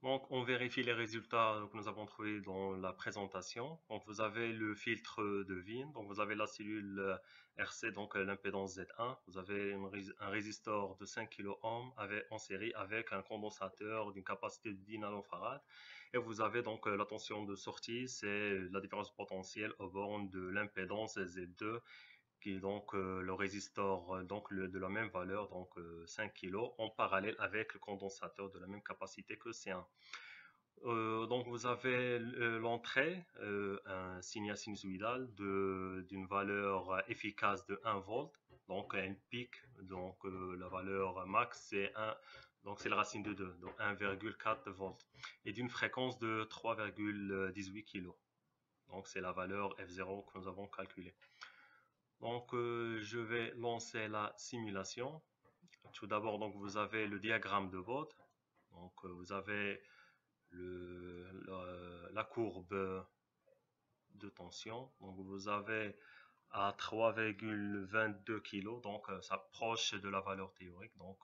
Donc, on vérifie les résultats que nous avons trouvés dans la présentation. Donc, vous avez le filtre de Wien. Donc, vous avez la cellule RC, donc l'impédance Z1. Vous avez un résistor de 5 kΩ en série avec un condensateur d'une capacité de 10 nanofarad. Et vous avez donc la tension de sortie, c'est la différence potentielle aux bornes de l'impédance Z2 qui est donc le résistor de la même valeur, donc 5 kg, en parallèle avec le condensateur de la même capacité que C1. Donc vous avez l'entrée, un signal sinusoïdal d'une valeur efficace de 1 volt, donc un pic, donc la valeur max c'est 1, donc c'est la racine de 2, donc 1,4 volts, et d'une fréquence de 3,18 kg. Donc c'est la valeur F0 que nous avons calculée. Donc, je vais lancer la simulation. Tout d'abord, donc vous avez le diagramme de Bode. Donc, vous avez la courbe de tension. Donc, vous avez à 3,22 kg, donc ça approche de la valeur théorique. Donc,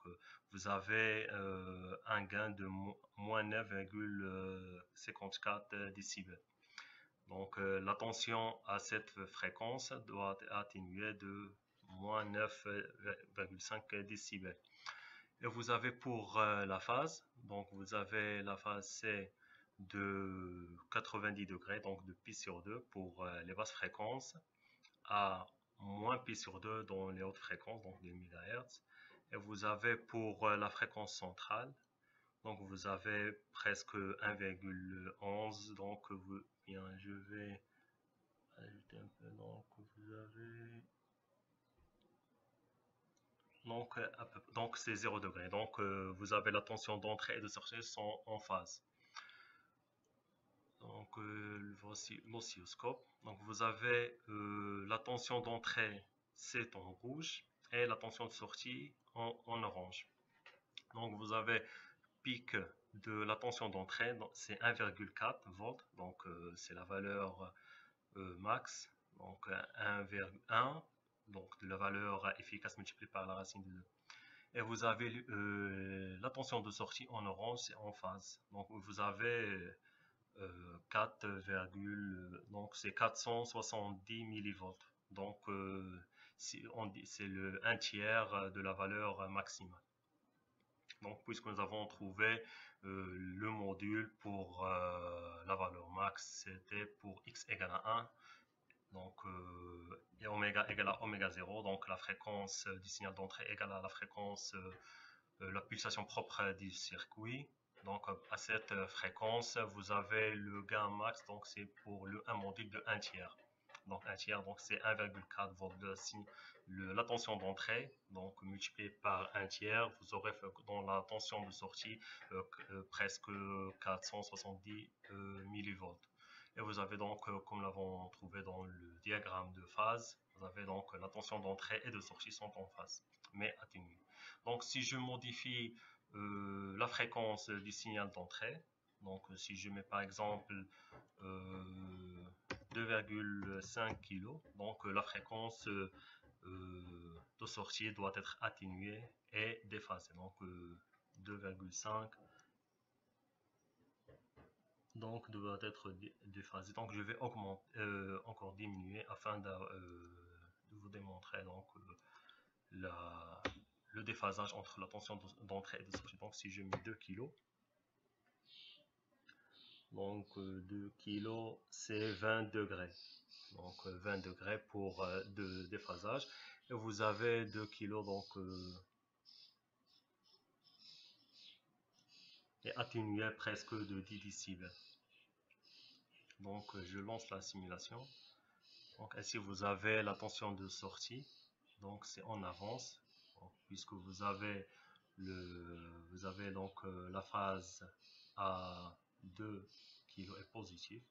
vous avez un gain de moins 9,54 décibels. Donc, la tension à cette fréquence doit atténuer de moins 9,5 décibels. Et vous avez pour la phase, donc vous avez la phase C de 90 degrés, donc de pi sur 2 pour les basses fréquences, à moins pi sur 2 dans les hautes fréquences, donc des MHz. Et vous avez pour la fréquence centrale, donc vous avez presque 1,11, donc bien, je vais ajouter un peu, donc vous avez donc c'est 0 degré. Donc vous avez la tension d'entrée et de sortie sont en phase. Donc voici l'oscilloscope. Donc vous avez la tension d'entrée c'est en rouge et la tension de sortie en orange. Donc vous avez pic de la tension d'entrée, c'est 1,4 volts, donc c'est la valeur max, donc 1,1, donc de la valeur efficace multipliée par la racine de 2. Et vous avez la tension de sortie en orange, c'est en phase. Donc vous avez 4, donc c'est 470 millivolts. Donc c'est le 1 tiers de la valeur maximale. Donc, puisque nous avons trouvé le module pour la valeur max, c'était pour x égale à 1, donc, et oméga égale à oméga 0, donc la fréquence du signal d'entrée égale à la fréquence, la pulsation propre du circuit. Donc, à cette fréquence, vous avez le gain max, donc c'est pour un module de 1 tiers. Donc, 1 tiers, donc c'est 1,4 volts de la tension d'entrée, donc multiplié par 1 tiers, vous aurez dans la tension de sortie presque 470 millivolts. Et vous avez donc, comme nous l'avons trouvé dans le diagramme de phase, vous avez donc la tension d'entrée et de sortie sont en phase, mais atténuées. Donc, si je modifie la fréquence du signal d'entrée, donc si je mets par exemple 2,5 kg, donc la fréquence de sortie doit être atténuée et déphasée. Donc 2,5 donc doit être déphasé. Donc je vais augmenter, encore diminuer afin de vous démontrer donc le déphasage entre la tension d'entrée et de sortie. Donc si je mets 2 kg, donc 2 kg c'est 20 degrés. Donc 20 degrés pour de déphasage. Et vous avez 2 kg donc et atténué presque de 10 décibels. Donc je lance la simulation. Donc ainsi vous avez la tension de sortie. Donc c'est en avance. Donc, puisque vous avez donc la phase à 2 kg est positive.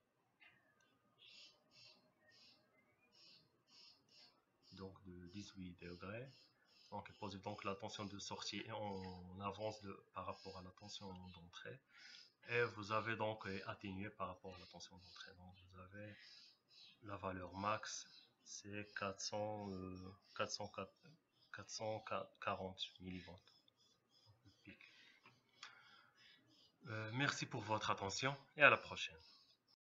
Donc de 18 degrés. Donc, donc la tension de sortie est en avance par rapport à la tension d'entrée. Et vous avez donc atténué par rapport à la tension d'entrée. Donc vous avez la valeur max, c'est 440 millivolts. Merci pour votre attention et à la prochaine.